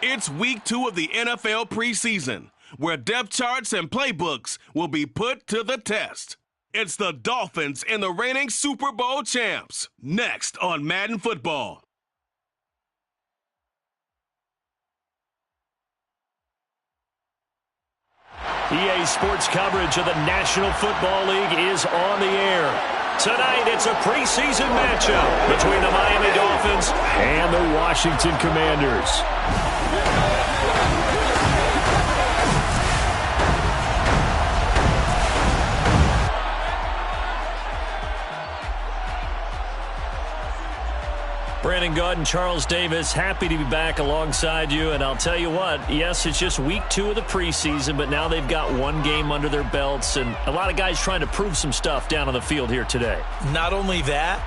It's week 2 of the NFL preseason, where depth charts and playbooks will be put to the test. It's the Dolphins and the reigning Super Bowl champs, next on Madden Football. EA Sports coverage of the National Football League is on the air. Tonight, it's a preseason matchup between the Miami Dolphins and the Washington Commanders. Brandon Gaud and Charles Davis, happy to be back alongside you. And I'll tell you what, yes, it's just week 2 of the preseason, but now they've got one game under their belts, and a lot of guys trying to prove some stuff down on the field here today. Not only that,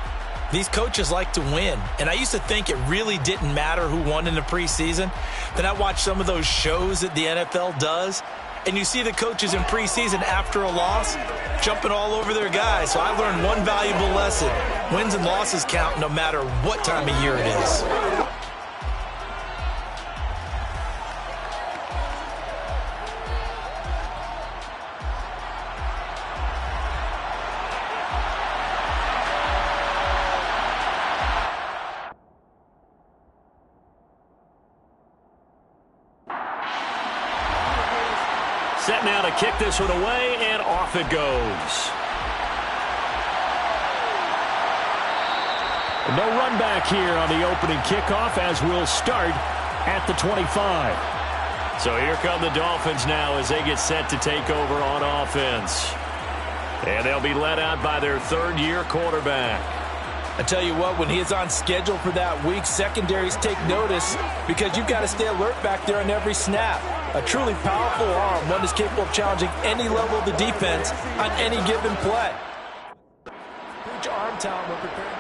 these coaches like to win. And I used to think it really didn't matter who won in the preseason. Then I watched some of those shows that the NFL does, and you see the coaches in preseason after a loss jumping all over their guys. So I learned one valuable lesson. Wins and losses count no matter what time of year it is. Set now to kick this one away, and off it goes. No run back here on the opening kickoff, as we'll start at the 25. So here come the Dolphins now as they get set to take over on offense. And they'll be led out by their third-year quarterback. I tell you what, when he is on schedule for that week, secondaries take notice because you've got to stay alert back there on every snap. A truly powerful arm, one that's capable of challenging any level of the defense on any given play. Huge arm talent when preparing.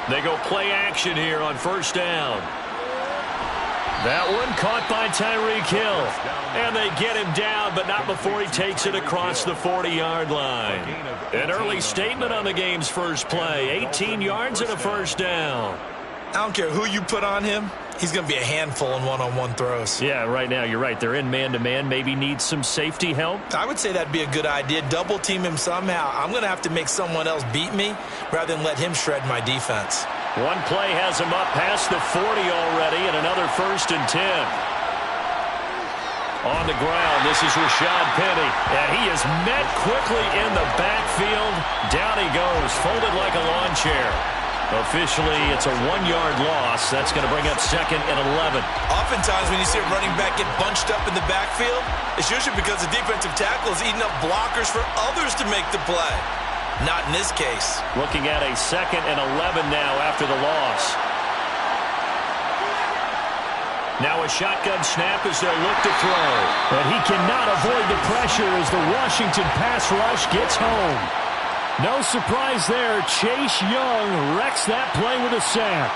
They go play action here on first down. That one caught by Tyreek Hill. And they get him down, but not before he takes it across the 40-yard line. An early statement on the game's first play. 18 yards and a first down. I don't care who you put on him. He's going to be a handful in one-on-one throws. Yeah, right now, you're right. They're in man-to-man. Maybe need some safety help. I would say that'd be a good idea. Double team him somehow. I'm going to have to make someone else beat me rather than let him shred my defense. One play has him up past the 40 already, and another 1st and 10. On the ground, this is Rashad Penny. And he is met quickly in the backfield. Down he goes, folded like a lawn chair. Officially, it's a 1-yard loss. That's going to bring up 2nd and 11. Oftentimes, when you see a running back get bunched up in the backfield, it's usually because the defensive tackle is eating up blockers for others to make the play. Not in this case. Looking at a 2nd and 11 now after the loss. Now a shotgun snap as they look to throw. But he cannot avoid the pressure as the Washington pass rush gets home. No surprise there. Chase Young wrecks that play with a sack.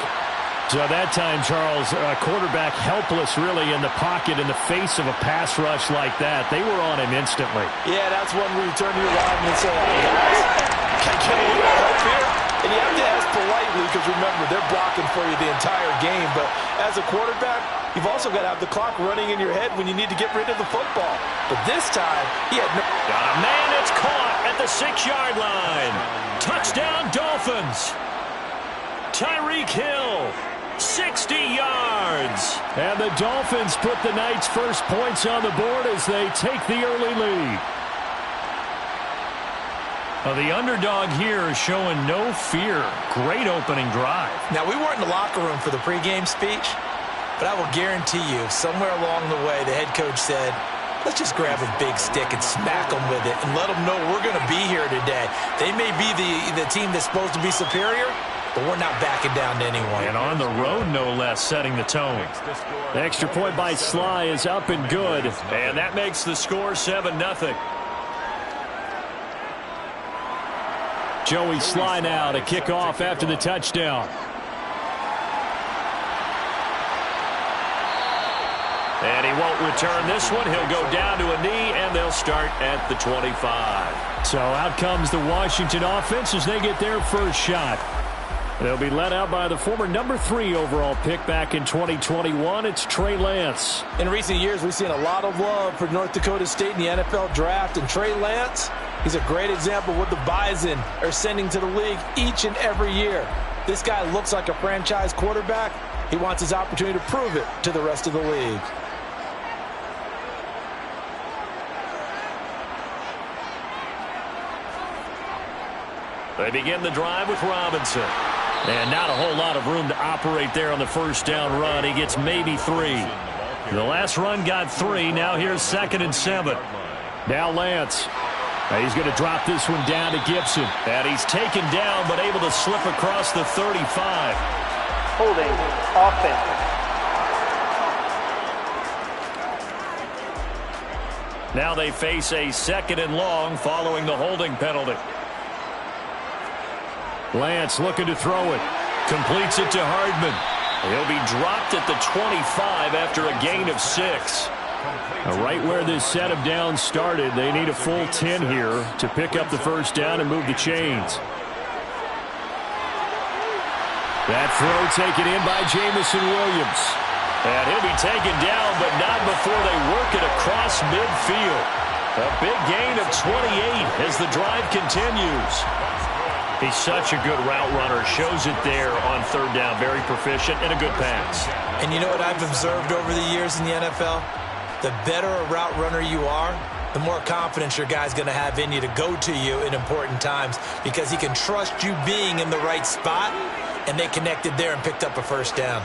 So that time, Charles, quarterback helpless really in the pocket in the face of a pass rush like that. They were on him instantly. Yeah, that's when we turn to your lineman and say, hey, guys, can I get a little help here? And you have to ask politely because, remember, they're blocking for you the entire game. But as a quarterback, you've also got to have the clock running in your head when you need to get rid of the football. But this time, he had no... Got a man that's caught at the 6-yard line. Touchdown, Dolphins. Tyreek Hill, 60 yards. And the Dolphins put the night's first points on the board as they take the early lead. The underdog here is showing no fear. Great opening drive. Now, we weren't in the locker room for the pregame speech, but I will guarantee you, somewhere along the way, the head coach said, let's just grab a big stick and smack them with it and let them know we're going to be here today. They may be the team that's supposed to be superior, but we're not backing down to anyone. And on the road, no less, setting the tone. The extra point by Sly is up and good. And that makes the score 7-0. Joey Sly now to kick off after the touchdown. And he won't return this one. He'll go down to a knee, and they'll start at the 25. So out comes the Washington offense as they get their first shot. They'll be led out by the former number 3 overall pick back in 2021. It's Trey Lance. In recent years, we've seen a lot of love for North Dakota State in the NFL draft, and Trey Lance, he's a great example of what the Bison are sending to the league each and every year. This guy looks like a franchise quarterback. He wants his opportunity to prove it to the rest of the league. They begin the drive with Robinson. And not a whole lot of room to operate there on the first down run. He gets maybe 3. The last run got 3. Now here's 2nd and 7. Now Lance. He's going to drop this one down to Gibson. And he's taken down but able to slip across the 35. Holding offense. Now they face a 2nd and long following the holding penalty. Lance looking to throw it. Completes it to Hardman. He'll be dropped at the 25 after a gain of 6. Right where this set of downs started, they need a full 10 here to pick up the first down and move the chains. That throw taken in by Jamison Williams. And he'll be taken down, but not before they work it across midfield. A big gain of 28 as the drive continues. He's such a good route runner. Shows it there on 3rd down. Very proficient and a good pass. And you know what I've observed over the years in the NFL? The better a route runner you are, the more confidence your guy's going to have in you to go to you in important times because he can trust you being in the right spot, and they connected there and picked up a first down.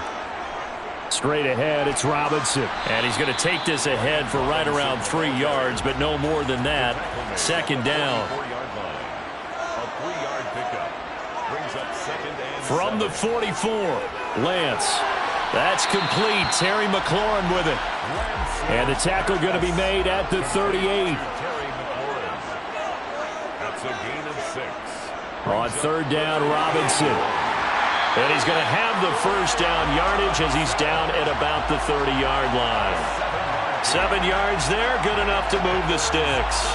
Straight ahead, it's Robinson. And he's going to take this ahead for right around 3 yards, but no more than that. 2nd down. From the 44, Lance. That's complete. Terry McLaurin with it. And the tackle going to be made at the 38. That's a gain of 6. On 3rd down, Robinson. And he's going to have the first down yardage as he's down at about the 30-yard line. 7 yards there, good enough to move the sticks.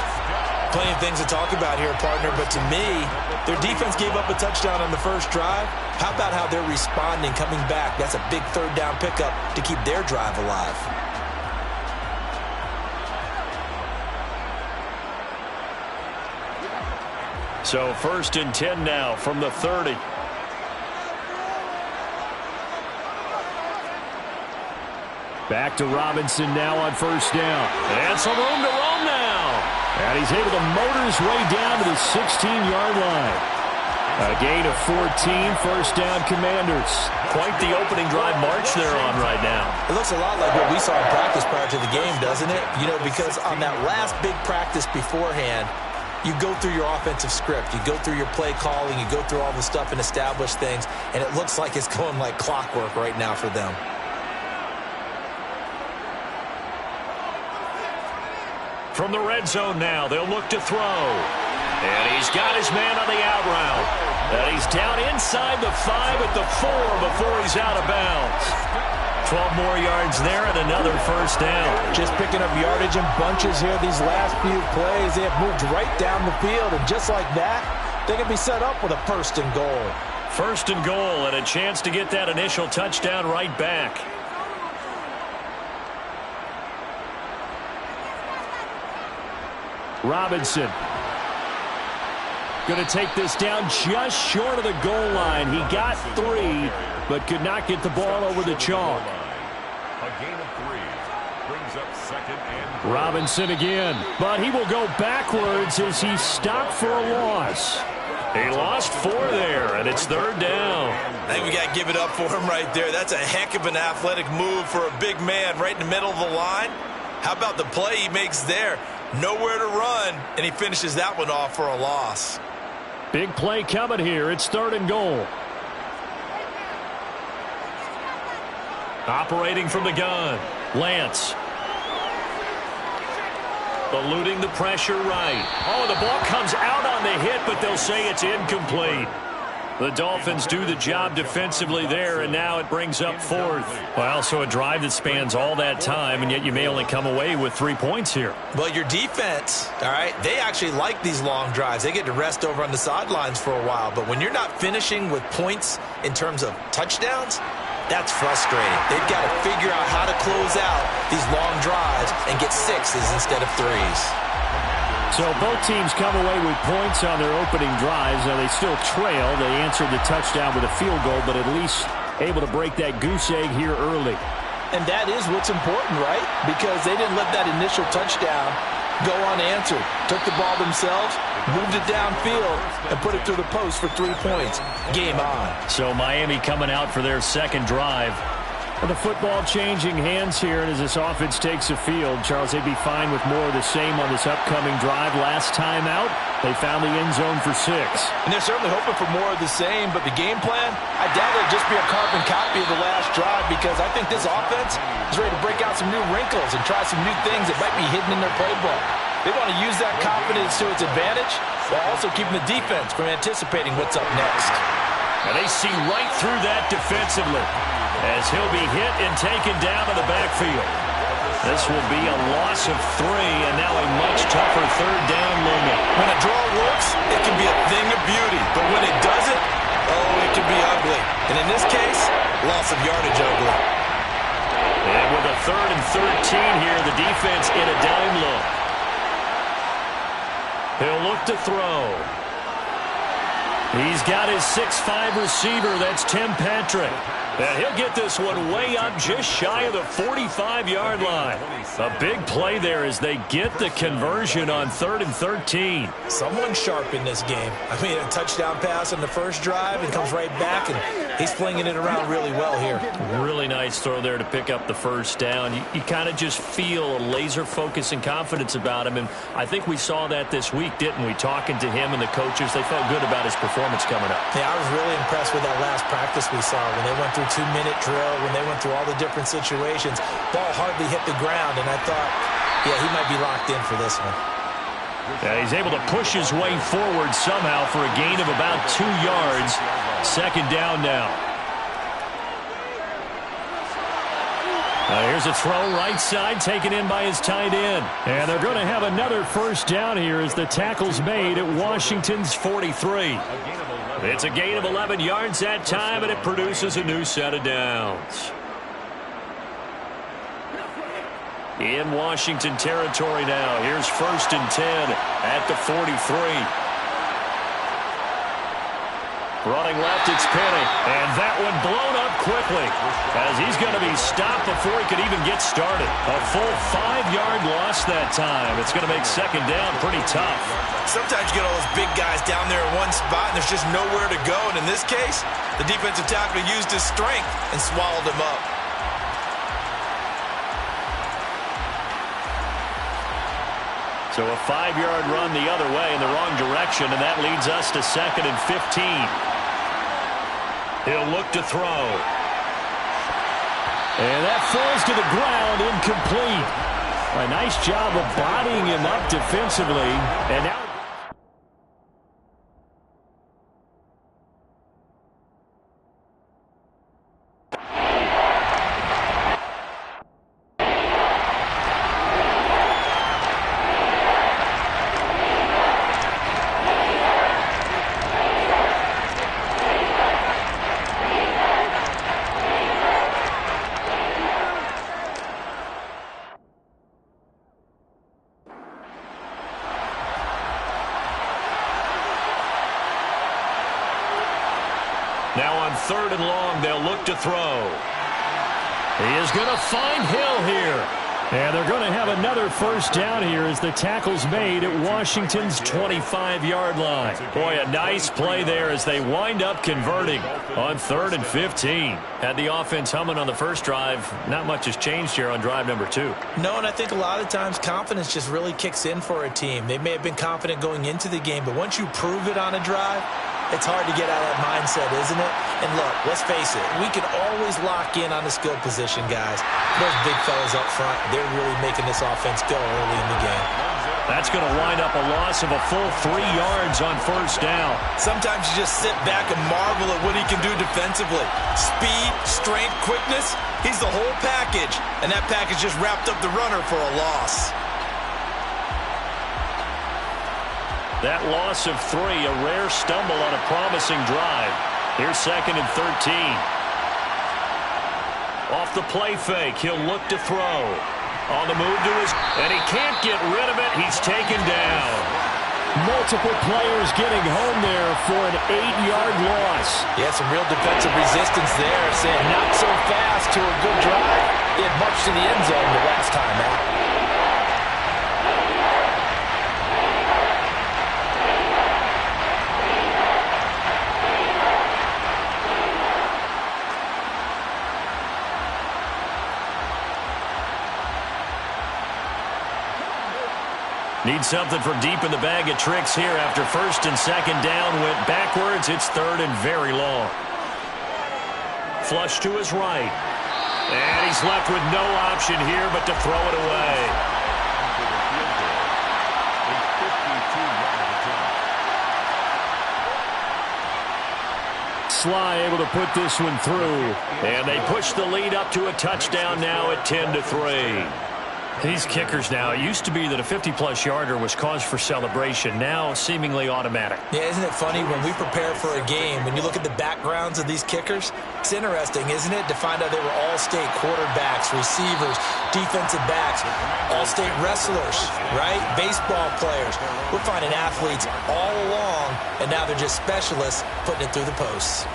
Plenty of things to talk about here, partner, but to me, their defense gave up a touchdown on the first drive. How about how they're responding, coming back? That's a big 3rd down pickup to keep their drive alive. So 1st and 10 now from the 30. Back to Robinson now on 1st down. And some room to roam now. And he's able to motor his way down to the 16-yard line. A gain of 14, 1st down Commanders. Quite the opening drive march they're on right now. It looks a lot like what we saw in practice prior to the game, doesn't it? You know, because on that last big practice beforehand, you go through your offensive script. You go through your play calling. You go through all the stuff and establish things. And it looks like it's going like clockwork right now for them. From the red zone now, they'll look to throw. And he's got his man on the out route. And he's down inside the 5 at the 4 before he's out of bounds. 12 more yards there and another first down. Just picking up yardage in bunches here these last few plays. They have moved right down the field, and just like that, they can be set up with a 1st and goal. 1st and goal and a chance to get that initial touchdown right back. Robinson going to take this down just short of the goal line. He got 3, but could not get the ball over the chalk. A gain of 3 brings up 2nd and Robinson again, but he will go backwards as he stopped for a loss. He lost 4 there, and it's 3rd down. I think we got to give it up for him right there. That's a heck of an athletic move for a big man right in the middle of the line. How about the play he makes there? Nowhere to run, and he finishes that one off for a loss. Big play coming here. It's 3rd and goal. Operating from the gun, Lance. Eluding the pressure right. Oh, the ball comes out on the hit, but they'll say it's incomplete. The Dolphins do the job defensively there, and now it brings up fourth. Well, so a drive that spans all that time, and yet you may only come away with 3 points here. Well, your defense, all right, they actually like these long drives. They get to rest over on the sidelines for a while. But when you're not finishing with points in terms of touchdowns, that's frustrating. They've got to figure out how to close out these long drives and get sixes instead of threes. So both teams come away with points on their opening drives. Now they still trail. They answered the touchdown with a field goal, but at least able to break that goose egg here early. And that is what's important, right? Because they didn't let that initial touchdown go unanswered. Took the ball themselves, moved it downfield, and put it through the post for 3 points. Game on. So Miami coming out for their second drive. Well, the football changing hands here, and as this offense takes the field, Charles, they'd be fine with more of the same on this upcoming drive. Last time out, they found the end zone for 6. And they're certainly hoping for more of the same, but the game plan, I doubt it'll just be a carbon copy of the last drive, because I think this offense is ready to break out some new wrinkles and try some new things that might be hidden in their playbook. They want to use that confidence to its advantage while also keeping the defense from anticipating what's up next. And they see right through that defensively as he'll be hit and taken down to the backfield. This will be a loss of 3, and now a much tougher third down looming. When a draw works, it can be a thing of beauty, but when it doesn't, oh, it can be ugly. And in this case, loss of yardage ugly. And with a 3rd and 13 here, the defense in a dime look. He'll look to throw. He's got his 6'5" receiver. That's Tim Patrick. And he'll get this one way up just shy of the 45-yard line. A big play there as they get the conversion on 3rd and 13. Someone sharp in this game. I mean, a touchdown pass on the first drive and comes right back, and he's flinging it around really well here. Really nice throw there to pick up the first down. You kind of just feel a laser focus and confidence about him, and I think we saw that this week, didn't we? Talking to him and the coaches, they felt good about his performance coming up. Yeah, I was really impressed with that last practice we saw when they went through 2-minute drill, when they went through all the different situations. Ball hardly hit the ground, and I thought, yeah, he might be locked in for this one. Yeah, he's able to push his way forward somehow for a gain of about 2 yards. 2nd down now. Here's a throw right side, taken in by his tight end. And they're going to have another first down here as the tackle's made at Washington's 43. It's a gain of 11 yards that time, and it produces a new set of downs. In Washington territory now. Here's 1st and 10 at the 43. Running left, it's Penny. And that one blown up quickly as he's going to be stopped before he could even get started. A full 5-yard loss that time. It's going to make 2nd down pretty tough. Sometimes you get all those big guys down there in one spot, and there's just nowhere to go. And in this case, the defensive tackle used his strength and swallowed him up. So a 5-yard run the other way in the wrong direction, and that leads us to 2nd and 15. He'll look to throw. And that falls to the ground, incomplete. A nice job of bodying him up defensively. And now on 3rd and long, they'll look to throw. He is going to find Hill here. And they're going to have another first down here as the tackle's made at Washington's 25-yard line. Boy, a nice play there as they wind up converting on 3rd and 15. Had the offense humming on the first drive. Not much has changed here on drive number 2. No, and I think a lot of times confidence just really kicks in for a team. They may have been confident going into the game, but once you prove it on a drive, it's hard to get out of that mindset, isn't it? And look, let's face it, we can always lock in on the skill position, guys. Those big fellas up front, they're really making this offense go early in the game. That's going to wind up a loss of a full 3 yards on first down. Sometimes you just sit back and marvel at what he can do defensively. Speed, strength, quickness, he's the whole package. And that package just wrapped up the runner for a loss. That loss of 3, a rare stumble on a promising drive. Here's 2nd and 13. Off the play fake, he'll look to throw. On the move to his, and he can't get rid of it. He's taken down. Multiple players getting home there for an 8-yard loss. Yeah, some real defensive resistance there. Saying not so fast to a good drive. He had much to the end zone the last time out. Need something from deep in the bag of tricks here after 1st and 2nd down went backwards. It's 3rd and very long. Flush to his right. And he's left with no option here but to throw it away. Sly able to put this one through. And they push the lead up to a touchdown now at 10-3. These kickers now, it used to be that a 50-plus yarder was cause for celebration. Now, seemingly automatic. Yeah, isn't it funny when we prepare for a game, when you look at the backgrounds of these kickers, it's interesting, isn't it, to find out they were all-state quarterbacks, receivers, defensive backs, all-state wrestlers, right? Baseball players. We're finding athletes all along, and now they're just specialists putting it through the posts.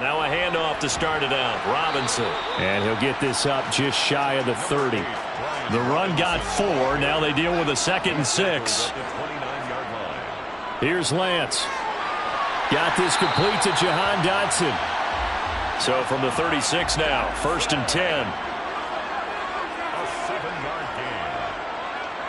Now a handoff to start it out. Robinson. And he'll get this up just shy of the 30. The run got 4. Now they deal with a 2nd and 6. Here's Lance. Got this complete to Jahan Dotson. So from the 36 now, 1st and 10. A 7-yard gain.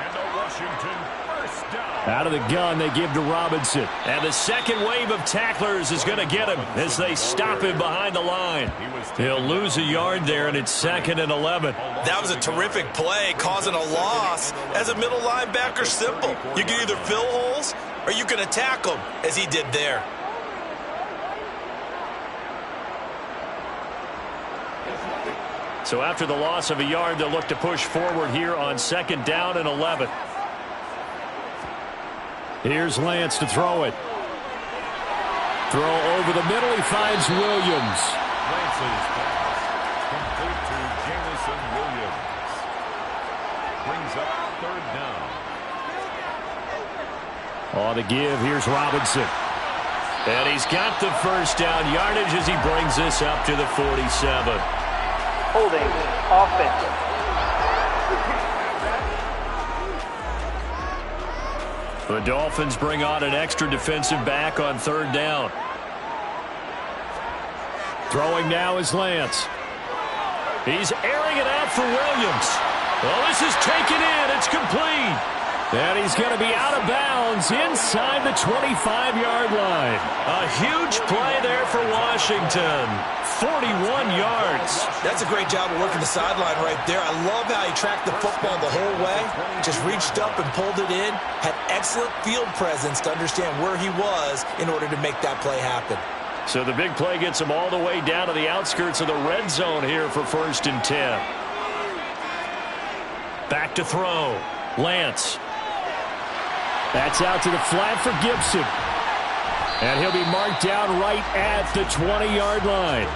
And a Washington first down. Out of the gun, they give to Robinson. And the second wave of tacklers is going to get him as they stop him behind the line. He'll lose a yard there, and it's 2nd and 11. That was a terrific play, causing a loss. As a middle linebacker, simple. You can either fill holes or you can attack them, as he did there. So after the loss of a yard, they'll look to push forward here on 2nd down and 11. Here's Lance to throw it. Throw over the middle. He finds Williams. Lance's pass complete to Jamison Williams. Brings up 3rd down. On the give, here's Robinson. And he's got the first down yardage as he brings this up to the 47. Holding offense. The Dolphins bring on an extra defensive back on 3rd down. Throwing now is Lance. He's airing it out for Williams. Well, this is taken in. It's complete. And he's going to be out of bounds inside the 25-yard line. A huge play there for Washington. 41 yards. That's a great job of working the sideline right there. I love how he tracked the football the whole way. Just reached up and pulled it in. Had excellent field presence to understand where he was in order to make that play happen. So the big play gets him all the way down to the outskirts of the red zone here for 1st and 10. Back to throw. Lance. That's out to the flat for Gibson. And he'll be marked down right at the 20-yard line.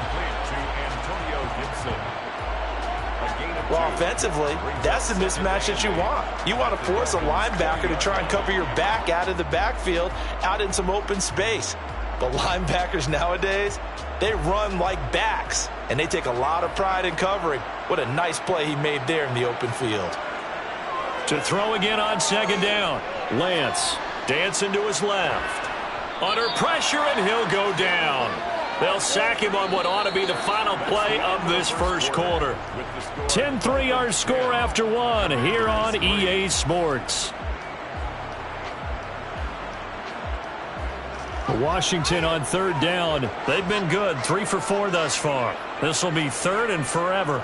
Well, offensively, that's the mismatch that you want. You want to force a linebacker to try and cover your back out of the backfield, out in some open space. But linebackers nowadays, they run like backs, and they take a lot of pride in covering. What a nice play he made there in the open field. To throw again on 2nd down. Lance dancing to his left. Under pressure, and he'll go down. They'll sack him on what ought to be the final play of this first quarter. 10-3 our score after one here on EA Sports. Washington on third down. They've been good, 3 for 4 thus far. This will be third and forever.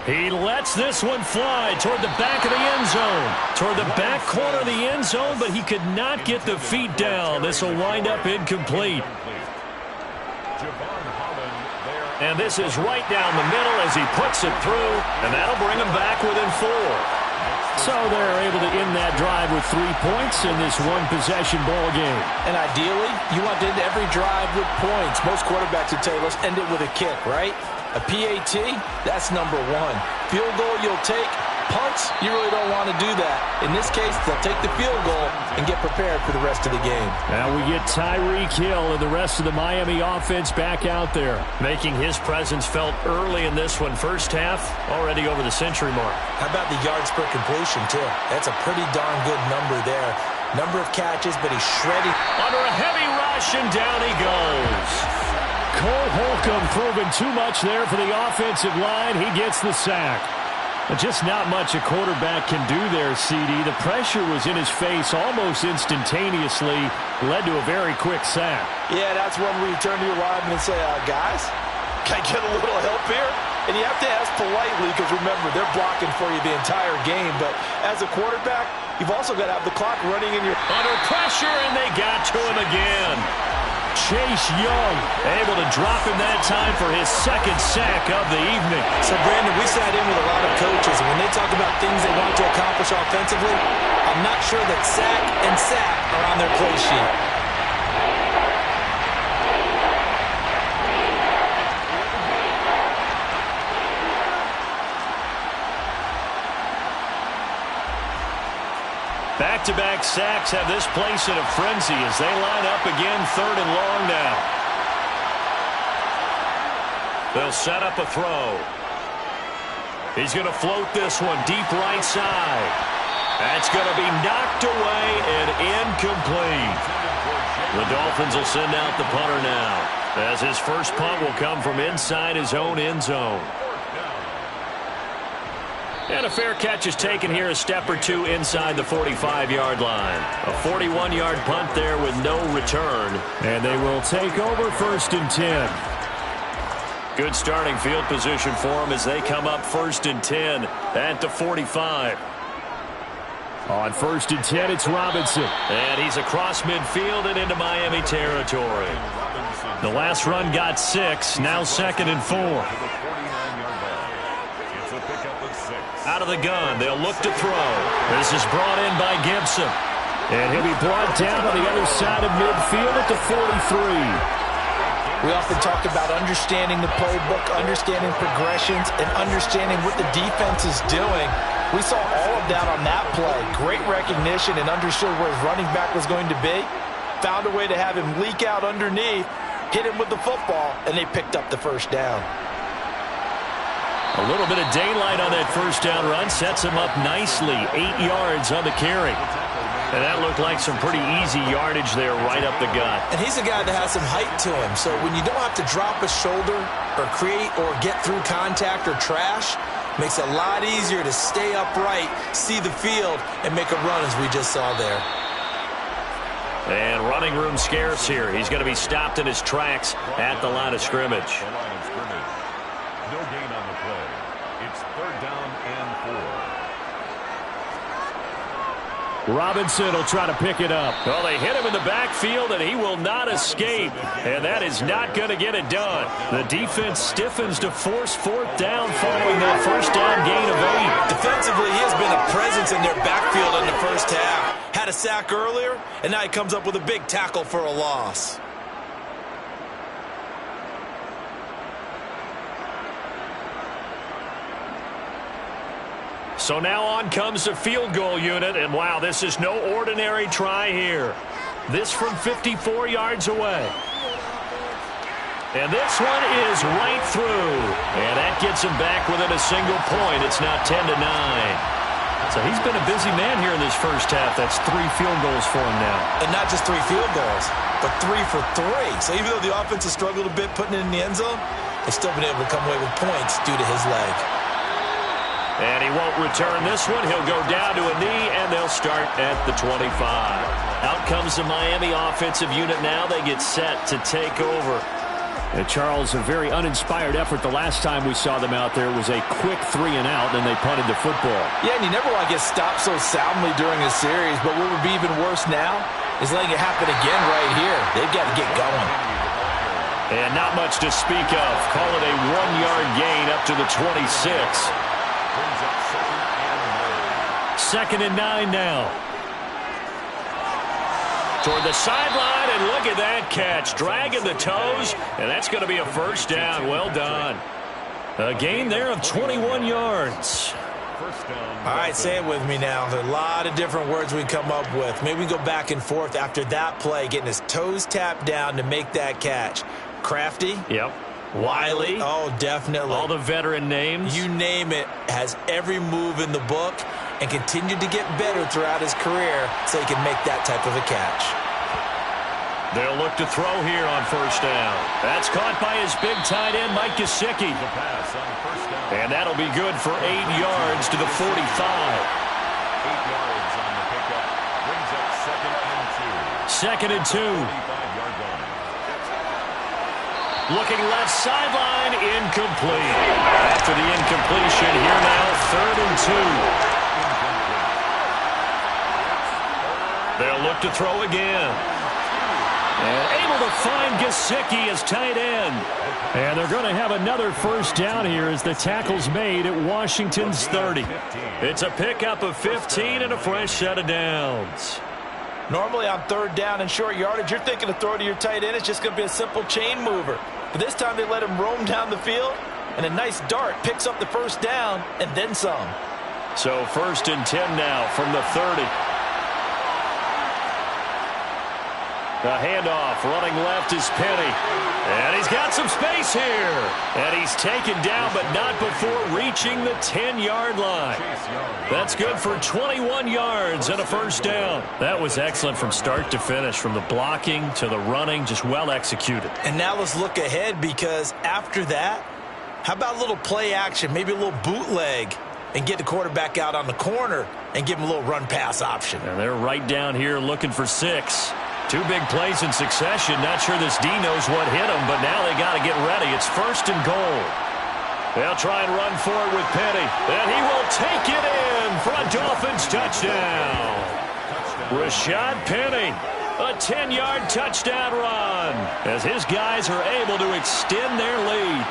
He lets this one fly toward the back of the end zone. Toward the back corner of the end zone, but he could not get the feet down. This will wind up incomplete. And this is right down the middle as he puts it through, and that'll bring him back within 4. So they're able to end that drive with 3 points in this one-possession ball game. And ideally, you want to end every drive with points. Most quarterbacks would tell you, let's end it with a kick, right? A PAT, that's number 1. Field goal you'll take. Punts, you really don't want to do that. In this case, they'll take the field goal and get prepared for the rest of the game. Now we get Tyreek Hill and the rest of the Miami offense back out there. Making his presence felt early in this one. First half, already over the century mark. How about the yards per completion, too? That's a pretty darn good number there. Number of catches, but he's shredding. Under a heavy rush, and down he goes. Cole Holcomb proving too much there for the offensive line. He gets the sack. But just not much a quarterback can do there, CD. The pressure was in his face almost instantaneously. Led to a very quick sack. Yeah, that's when we turn to your lineman and say, guys, can I get a little help here? And you have to ask politely because, remember, they're blocking for you the entire game. But as a quarterback, you've also got to have the clock running in your... Under pressure, and they got to him again. Chase Young able to drop him that time for his second sack of the evening. So, Brandon, we sat in with a lot of coaches, and when they talk about things they want to accomplish offensively, I'm not sure that sack and sack are on their play sheet. Back-to-back sacks have this place in a frenzy as they line up again, third and long now. They'll set up a throw. He's going to float this one deep right side. That's going to be knocked away and incomplete. The Dolphins will send out the punter now, as his first punt will come from inside his own end zone. And a fair catch is taken here, a step or two inside the 45-yard line. A 41-yard punt there with no return. And they will take over first and 10. Good starting field position for them as they come up first and 10 at the 45. On first and 10, it's Robinson. And he's across midfield and into Miami territory. The last run got 6, now second and 4. Out of the gun, they'll look to throw. This is brought in by Gibson. And he'll be brought down on the other side of midfield at the 43. We often talk about understanding the playbook, understanding progressions, and understanding what the defense is doing. We saw all of that on that play. Great recognition and understood where his running back was going to be. Found a way to have him leak out underneath, hit him with the football, and they picked up the first down. A little bit of daylight on that first down run sets him up nicely. 8 yards on the carry. And that looked like some pretty easy yardage there right up the gut. And he's a guy that has some height to him. So when you don't have to drop a shoulder or create or get through contact or trash, makes it a lot easier to stay upright, see the field, and make a run as we just saw there. And running room scarce here. He's going to be stopped in his tracks at the line of scrimmage. No gain on the play. It's third down and 4. Robinson will try to pick it up. Well, they hit him in the backfield, and he will not escape. And that is not going to get it done. The defense stiffens to force fourth down following that first down gain of 8. Defensively, he has been a presence in their backfield in the first half. Had a sack earlier, and now he comes up with a big tackle for a loss. So now on comes the field goal unit, and wow, this is no ordinary try here. This from 54 yards away. And this one is right through. And that gets him back within a single point. It's now 10-9. So he's been a busy man here in this first half. That's 3 field goals for him now. And not just 3 field goals, but 3 for 3. So even though the offense has struggled a bit putting it in the end zone, they've still been able to come away with points due to his leg. And he won't return this one. He'll go down to a knee, and they'll start at the 25. Out comes the Miami offensive unit now. They get set to take over. Charles, a very uninspired effort the last time we saw them out there. It was a quick 3 and out, and they punted the football. Yeah, and you never want to get stopped so soundly during a series, but what would be even worse now is letting it happen again right here. They've got to get going. And not much to speak of. Call it a 1-yard gain up to the 26. 2nd and 9 now. Toward the sideline, and look at that catch. Dragging the toes, and that's going to be a first down. Well done. A gain there of 21 yards. All right, say it with me now. There's a lot of different words we come up with. Maybe we go back and forth after that play, getting his toes tapped down to make that catch. Crafty? Yep. Wiley? Oh, definitely. All the veteran names? You name it. Has every move in the book and continued to get better throughout his career so he can make that type of a catch. They'll look to throw here on first down. That's caught by his big tight end, Mike Gesicki. And that'll be good for 8 yards to the 45. 8 yards on the pickup. Brings up 2nd and 2. Looking left sideline, incomplete. After the incompletion, here now, 3rd and 2. They'll look to throw again. And able to find Gesicki as tight end. And they're going to have another first down here as the tackle's made at Washington's 30. It's a pickup of 15 and a fresh set of downs. Normally on 3rd down and short yardage, you're thinking to throw to your tight end. It's just going to be a simple chain mover. But this time they let him roam down the field, and a nice dart picks up the first down and then some. So 1st and 10 now from the 30. The handoff, running left is Penny. And he's got some space here. And he's taken down, but not before reaching the 10-yard line. That's good for 21 yards and a first down. That was excellent from start to finish, from the blocking to the running, just well executed. And now let's look ahead, because after that, how about a little play action, maybe a little bootleg, and get the quarterback out on the corner and give him a little run-pass option. And they're right down here looking for 6. 2 big plays in succession. Not sure this D knows what hit him, but now they got to get ready. It's 1st and goal. They'll try and run for it with Penny. And he will take it in for a Dolphins touchdown. Rashad Penny, a 10-yard touchdown run, as his guys are able to extend their lead.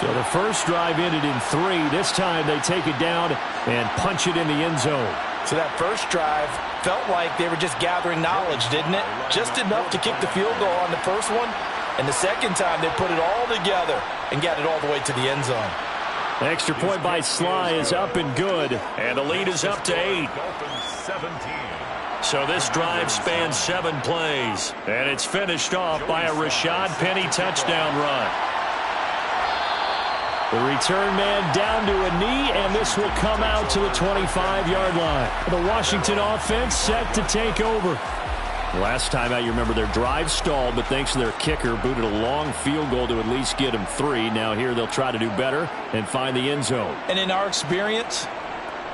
So the first drive ended in 3. This time they take it down and punch it in the end zone. So that first drive felt like they were just gathering knowledge, didn't it? Just enough to kick the field goal on the first one. And the second time they put it all together and got it all the way to the end zone. Extra point by Sly is up and good. And the lead is up to 8. So this drive spans 7 plays. And it's finished off by a Rashad Penny touchdown run. The return man down to a knee, and this will come out to the 25-yard line. The Washington offense set to take over. Last time out, you remember their drive stalled, but thanks to their kicker, booted a long field goal to at least get them 3. Now here they'll try to do better and find the end zone. And in our experience,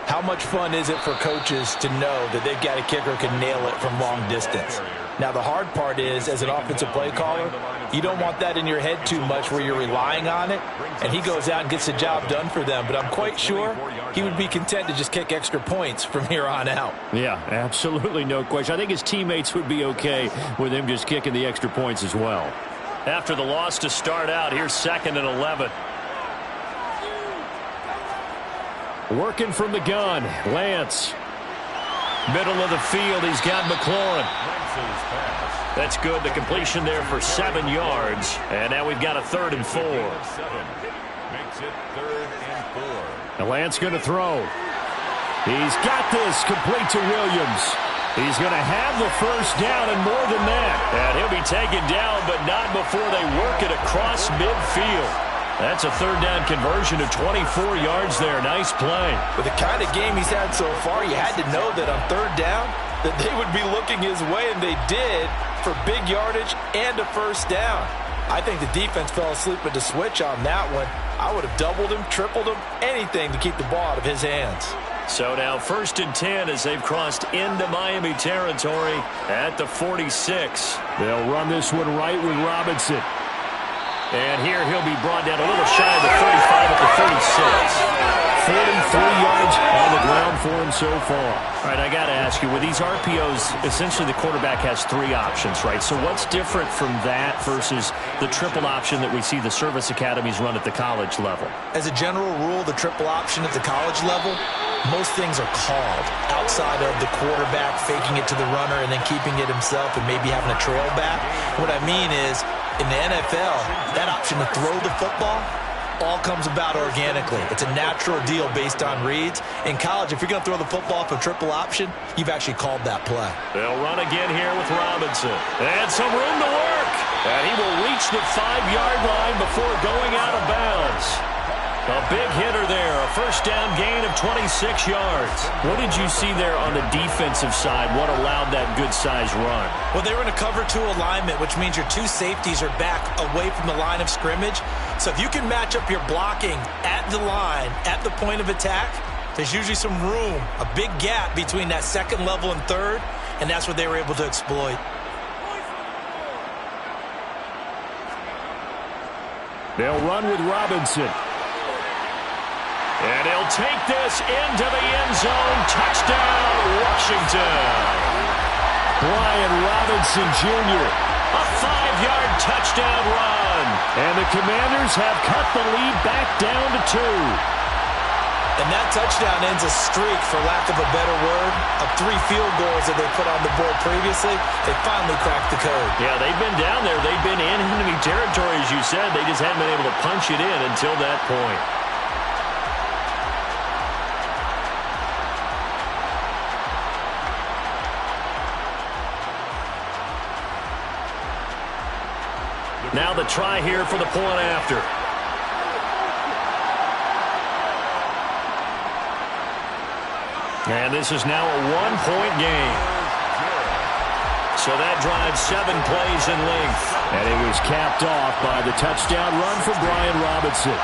how much fun is it for coaches to know that they've got a kicker who can nail it from long distance? Now, the hard part is, as an offensive play caller, you don't want that in your head too much where you're relying on it, and he goes out and gets the job done for them. But I'm quite sure he would be content to just kick extra points from here on out. Yeah, absolutely no question. I think his teammates would be okay with him just kicking the extra points as well. After the loss to start out, here's 2nd and 11. Working from the gun, Lance. Middle of the field, he's got McLaurin. That's good. The completion there for 7 yards. And now we've got a 3rd and 4. Makes it 3rd and 4. And Lance going to throw. He's got this complete to Williams. He's going to have the first down and more than that. And he'll be taken down, but not before they work it across midfield. That's a third down conversion of 24 yards there. Nice play. With the kind of game he's had so far, you had to know that on third down that they would be looking his way, and they did, for big yardage and a first down. I think the defense fell asleep with the switch on that one. I would have doubled him, tripled him, anything to keep the ball out of his hands. So now 1st and 10 as they've crossed into Miami territory at the 46. They'll run this one right with Robinson. And here he'll be brought down a little shy of the 35 at the 36. 43 yards on the ground for him so far. All right, I got to ask you, with these RPOs, essentially the quarterback has 3 options, right? So what's different from that versus the triple option that we see the service academies run at the college level? As a general rule, the triple option at the college level, most things are called outside of the quarterback faking it to the runner and then keeping it himself and maybe having a trail back. What I mean is, in the NFL, that option to throw the football all comes about organically. It's a natural deal based on reads. In college, if you're going to throw the football for triple option, you've actually called that play. They'll run again here with Robinson. And some room to work. And he will reach the 5-yard line before going out of bounds. A big hitter there. A first down gain of 26 yards. What did you see there on the defensive side? What allowed that good-sized run? Well, they were in a cover 2 alignment, which means your 2 safeties are back away from the line of scrimmage. So if you can match up your blocking at the line, at the point of attack, there's usually some room, a big gap between that second level and third, and that's what they were able to exploit. They'll run with Robinson. And he'll take this into the end zone. Touchdown, Washington. Brian Robinson Jr. A 5-yard touchdown run. And the Commanders have cut the lead back down to 2. And that touchdown ends a streak, for lack of a better word, of 3 field goals that they put on the board previously. They finally cracked the code. Yeah, they've been down there. They've been in enemy territory, as you said. They just haven't been able to punch it in until that point. Now the try here for the point after. And this is now a 1-point game. So that drives 7 plays in length. And it was capped off by the touchdown run from Brian Robinson.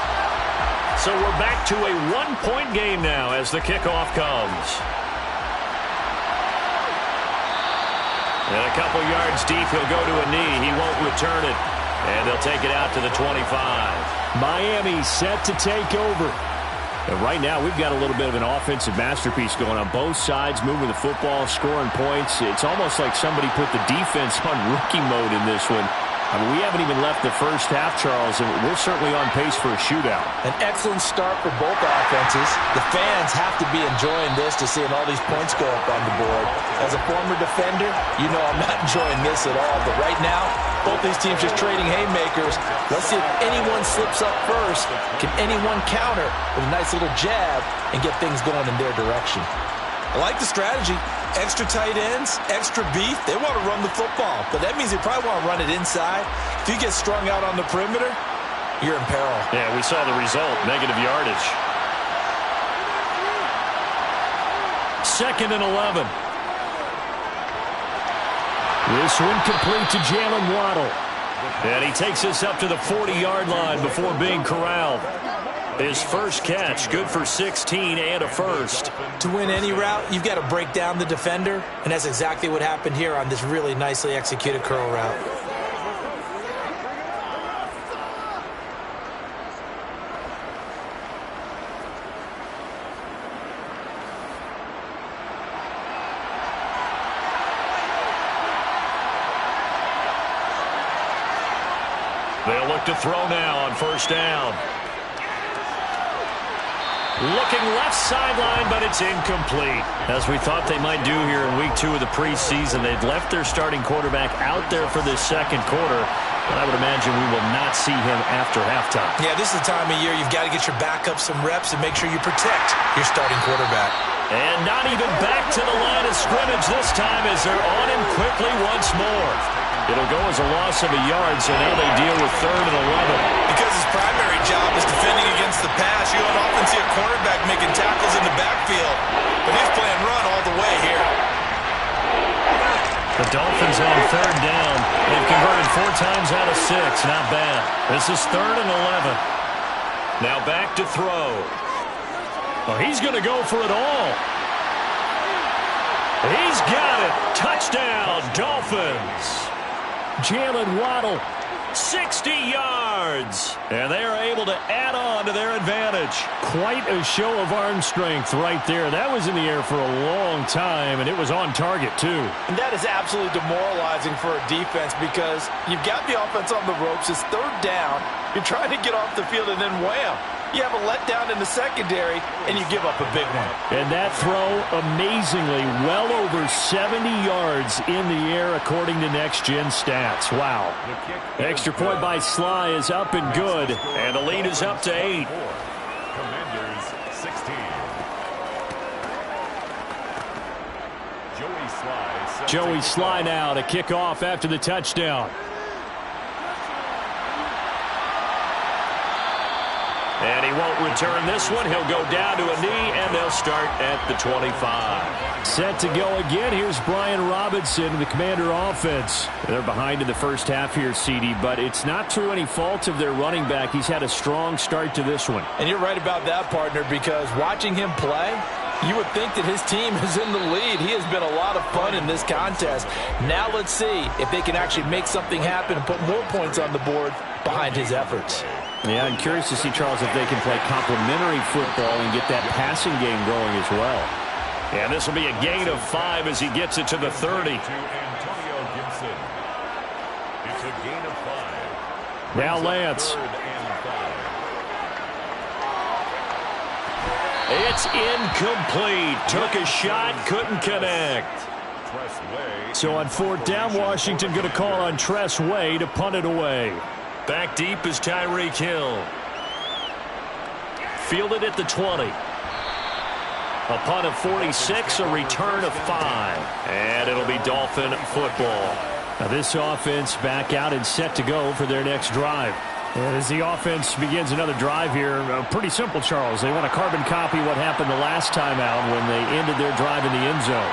So we're back to a 1-point game now as the kickoff comes. And a couple yards deep, he'll go to a knee. He won't return it. And they'll take it out to the 25. Miami set to take over. And right now, we've got a little bit of an offensive masterpiece going on both sides, moving the football, scoring points. It's almost like somebody put the defense on rookie mode in this one. I mean, we haven't even left the first half, Charles, and we're certainly on pace for a shootout. An excellent start for both offenses. The fans have to be enjoying this to seeing all these points go up on the board. As a former defender, you know I'm not enjoying this at all. But right now, both these teams just trading haymakers. Let's see if anyone slips up first. Can anyone counter with a nice little jab and get things going in their direction? I like the strategy. Extra tight ends, extra beef. They want to run the football, but that means they probably want to run it inside. If you get strung out on the perimeter, you're in peril. Yeah, we saw the result, negative yardage. 2nd and 11. This one complete to Jalen Waddle. And he takes us up to the 40-yard line before being corralled. His first catch, good for 16 and a first. To win any route, you've got to break down the defender, and that's exactly what happened here on this really nicely executed curl route. They'll look to throw now on first down. Looking left sideline, but it's incomplete. As we thought they might do here in week 2 of the preseason, they'd left their starting quarterback out there for this second quarter. But I would imagine we will not see him after halftime. Yeah, this is the time of year you've got to get your backup some reps and make sure you protect your starting quarterback. And not even back to the line of scrimmage this time as they're on him quickly once more. It'll go as a loss of a yard, so now they deal with 3rd and 11. Because his primary job is defending against the pass. You don't often see a cornerback making tackles in the backfield, but he's playing run all the way here. The Dolphins on 3rd down. They've converted 4 times out of 6. Not bad. This is 3rd and 11. Now back to throw. Well, he's going to go for it all. He's got it. Touchdown, Dolphins. Jalen Waddle. 60 yards. And they are able to add on to their advantage. Quite a show of arm strength right there. That was in the air for a long time, and it was on target, too. And that is absolutely demoralizing for a defense because you've got the offense on the ropes. It's 3rd down. You're trying to get off the field, and then wham. You have a letdown in the secondary, and you give up a big one. And that throw, amazingly, well over 70 yards in the air, according to Next Gen Stats. Wow. Extra point by Sly is up and good. And the lead is up to 8. Commanders 16. Joey Sly now to kick off after the touchdown. And he won't return this one. He'll go down to a knee, and they'll start at the 25. Set to go again. Here's Brian Robinson, the Commander offense. They're behind in the first half here, CD, but it's not through any fault of their running back. He's had a strong start to this one. And you're right about that, partner, because watching him play, you would think that his team is in the lead. He has been a lot of fun in this contest. Now let's see if they can actually make something happen and put more points on the board behind his efforts. Yeah, I'm curious to see, Charles, if they can play complementary football and get that passing game going as well. And this will be a gain of 5 as he gets it to the 30. To Antonio Gibson. It's a gain of 5. Now Lance. 3rd and 5. It's incomplete. Took a shot, couldn't connect. Tress Way. So on 4th down, Washington going to call on Tress Way to punt it away. Back deep is Tyreek Hill. Fielded at the 20. A punt of 46, a return of 5. And it'll be Dolphin football. Now this offense back out and set to go for their next drive. And as the offense begins another drive here, pretty simple, Charles. They want to carbon copy what happened the last time out when they ended their drive in the end zone.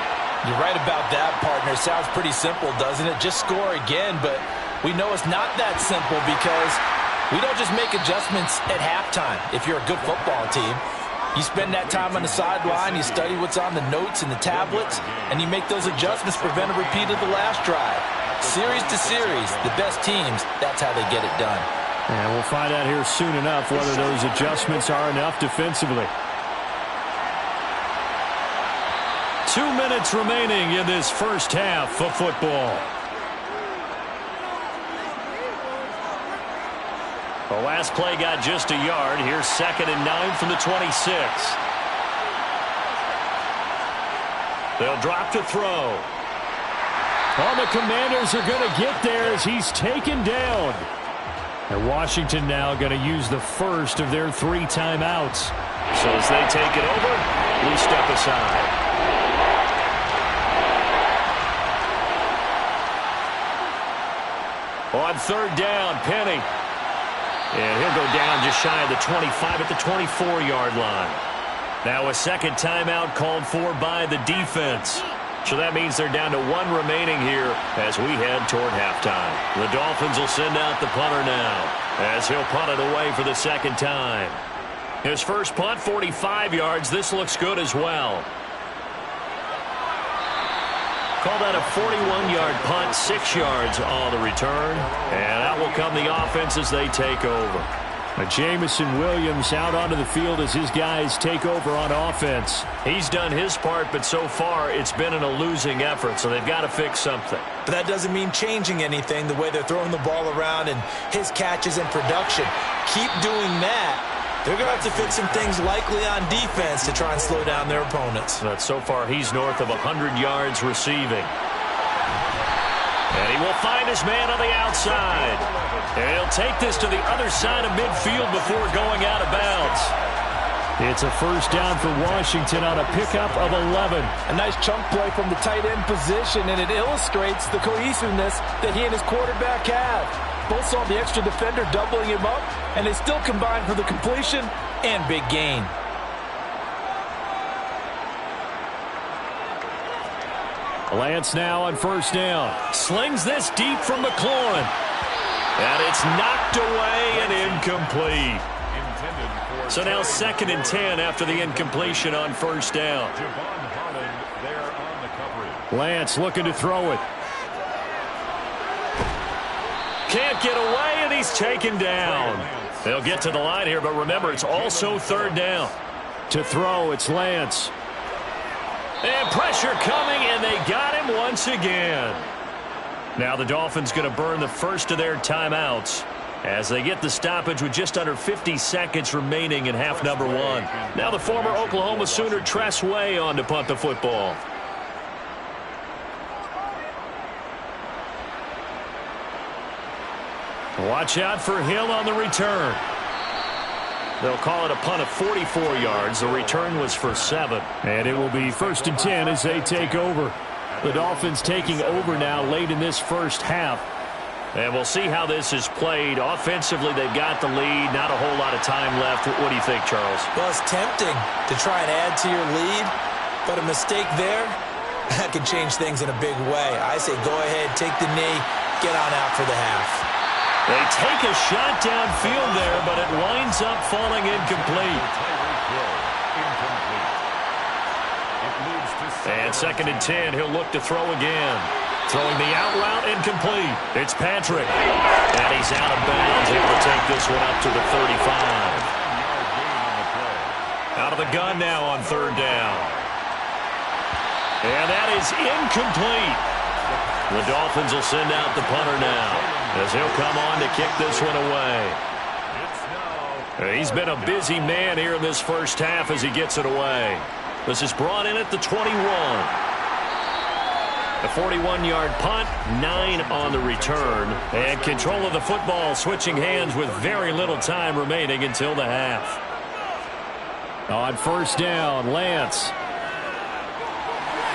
You're right about that, partner. Sounds pretty simple, doesn't it? Just score again, but we know it's not that simple because we don't just make adjustments at halftime. If you're a good football team, you spend that time on the sideline, you study what's on the notes and the tablets, and you make those adjustments to prevent a repeat of the last drive. Series to series, the best teams, that's how they get it done. And we'll find out here soon enough whether those adjustments are enough defensively. 2 minutes remaining in this first half of football. The last play got just a yard. Here's 2nd and 9 from the 26. They'll drop to throw. All the Commanders are going to get there as he's taken down. And Washington now going to use the first of their 3 timeouts. So as they take it over, we step aside. On 3rd down, Penny. And he'll go down just shy of the 25 at the 24-yard line. Now a second timeout called for by the defense. So that means they're down to 1 remaining here as we head toward halftime. The Dolphins will send out the punter now as he'll punt it away for the 2nd time. His first punt, 45 yards. This looks good as well. Call that a 41-yard punt, 6 yards on the return. And out will come the offense as they take over. Jamison Williams out onto the field as his guys take over on offense. He's done his part, but so far it's been in a losing effort, so they've got to fix something. But that doesn't mean changing anything, the way they're throwing the ball around and his catches and production. Keep doing that. They're going to have to fix some things likely on defense to try and slow down their opponents. But so far he's north of 100 yards receiving. And he will find his man on the outside. And he'll take this to the other side of midfield before going out of bounds. It's a first down for Washington on a pickup of 11. A nice chunk play from the tight end position, and it illustrates the cohesiveness that he and his quarterback have. Both saw the extra defender doubling him up, and they still combined for the completion and big gain. Lance now on first down. Slings this deep from McLaurin. And it's knocked away and incomplete. So now 2nd and 10 after the incompletion on first down. Lance looking to throw it. Can't get away, and he's taken down. They'll get to the line here, but remember, it's also 3rd down. To throw, it's Lance. And pressure coming, and they got him once again. Now the Dolphins going to burn the first of their timeouts as they get the stoppage with just under 50 seconds remaining in half number 1. Now the former Oklahoma Sooner Tress Way on to punt the football. Watch out for Hill on the return. They'll call it a punt of 44 yards. The return was for 7. And it will be 1st and 10 as they take over. The Dolphins taking over now late in this first half. And we'll see how this is played. Offensively, they've got the lead. Not a whole lot of time left. What do you think, Charles? Well, it's tempting to try and add to your lead, but a mistake there, that could change things in a big way. I say go ahead, take the knee, get on out for the half. They take a shot downfield there, but it winds up falling incomplete. And 2nd and 10, he'll look to throw again. Throwing the out route, incomplete. It's Patrick. And he's out of bounds, able to take this one up to the 35. Out of the gun now on 3rd down. And that is incomplete. The Dolphins will send out the punter now, as he'll come on to kick this one away. He's been a busy man here in this first half as he gets it away. This is brought in at the 21. A 41-yard punt, 9 on the return. And control of the football switching hands with very little time remaining until the half. On first down, Lance.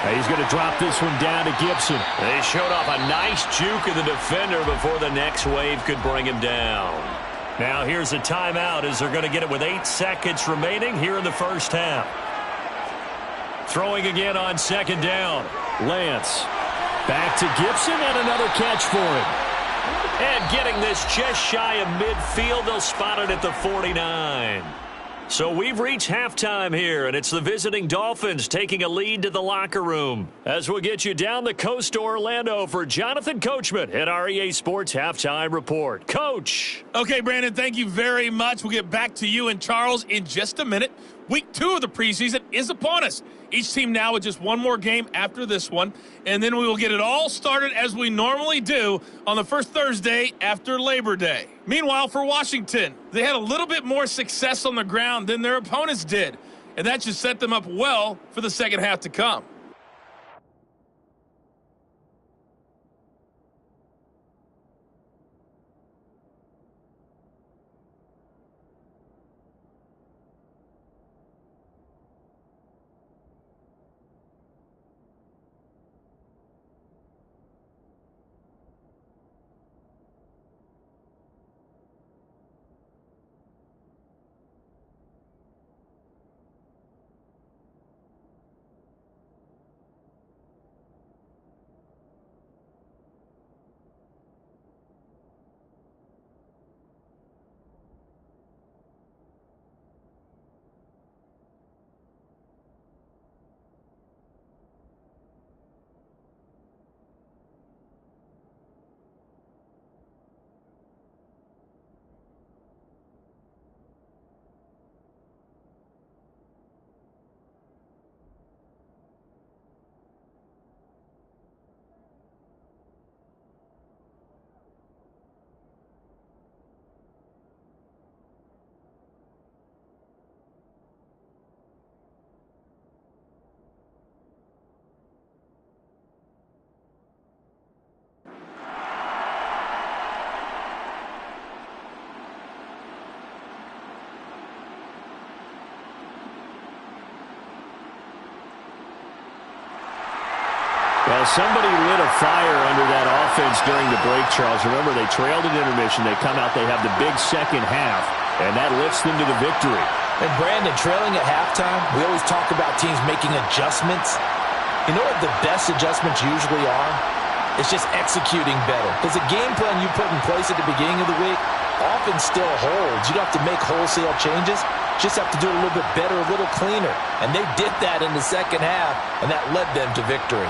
He's going to drop this one down to Gibson. They showed off a nice juke of the defender before the next wave could bring him down. Now here's a timeout as they're going to get it with 8 seconds remaining here in the first half. Throwing again on 2nd down. Lance. Back to Gibson and another catch for him. And getting this just shy of midfield, they'll spot it at the 49. So we've reached halftime here, and it's the visiting Dolphins taking a lead to the locker room. As we'll get you down the coast to Orlando for Jonathan Coachman at our EA Sports Halftime Report. Coach. Okay, Brandon, thank you very much. We'll get back to you and Charles in just a minute. Week 2 of the preseason is upon us. Each team now with just one more game after this one, and then we will get it all started as we normally do on the first Thursday after Labor Day. Meanwhile, for Washington, they had a little bit more success on the ground than their opponents did, and that should set them up well for the second half to come. Well, somebody lit a fire under that offense during the break, Charles. Remember, they trailed at intermission. They come out, they have the big second half, and that lifts them to the victory. And Brandon, trailing at halftime, we always talk about teams making adjustments. You know what the best adjustments usually are? It's just executing better. Because the game plan you put in place at the beginning of the week often still holds. You don't have to make wholesale changes. Just have to do it a little bit better, a little cleaner. And they did that in the second half, and that led them to victory.